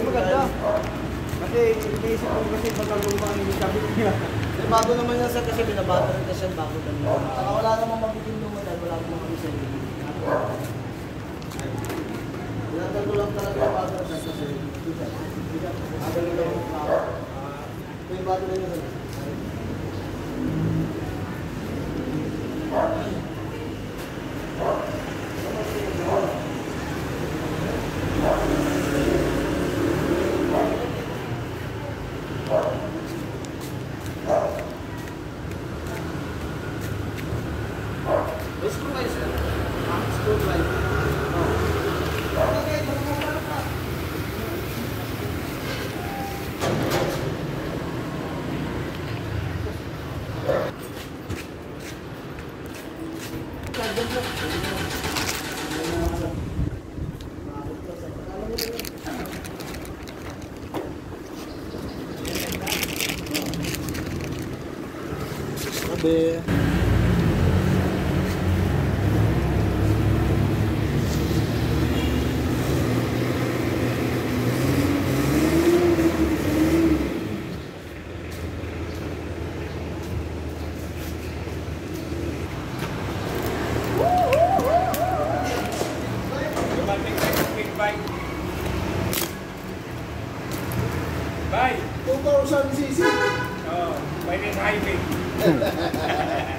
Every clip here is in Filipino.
Maganda. Kasi iniisip ko kasi pagkaluma ang kabit niya. Bago naman yan sir kasi binabata rin kasi bago lang yun. Saka wala namang mabitin luma dahil wala namang mabitin. Pinatag ko lang talaga yung bago rin kasi aga lang yung mga ito yung bago lang yun. Sabi Bye. 2,000cc. Oh, pwede highway.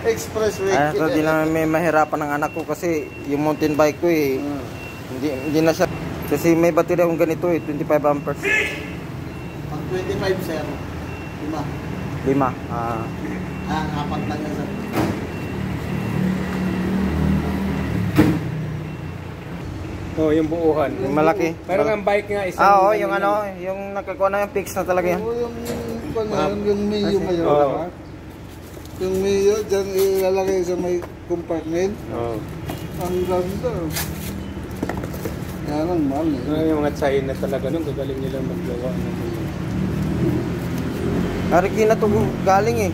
Expressway. Ito din naman may mahirapan ng anak ko kasi yung mountain bike ko eh. Hindi na siya. Kasi may baterya akong ganito eh, 25 amperes. Pag 25 sir, 5. 5. Apat lang yan sir. Oh, yung buuhan. Yung malaki. Pero ang bike nga isang... Oo, yung ano, yung nakakuha na yung fix na talaga yan. Oo, yung Mio kayo. Oo. Yung Mio, dyan ilalagay sa may compartment. Oh. Ang ganda. Yan ang mahal eh. Yung mga China talaga nung gagaling nila maggawa ng mga... Ariki na to galing eh.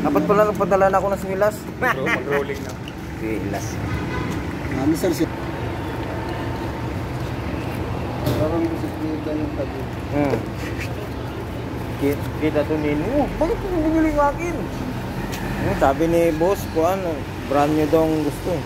Dapat pala nagpadala na ako ng Smilas. Mag-rolling na. Smilas. Ano sir siya? Parang bisikleta yung tabi. Kita to nino. Bakit mo bumili ng akin? Sabi ni boss ko ano, brand new daw ang gusto eh.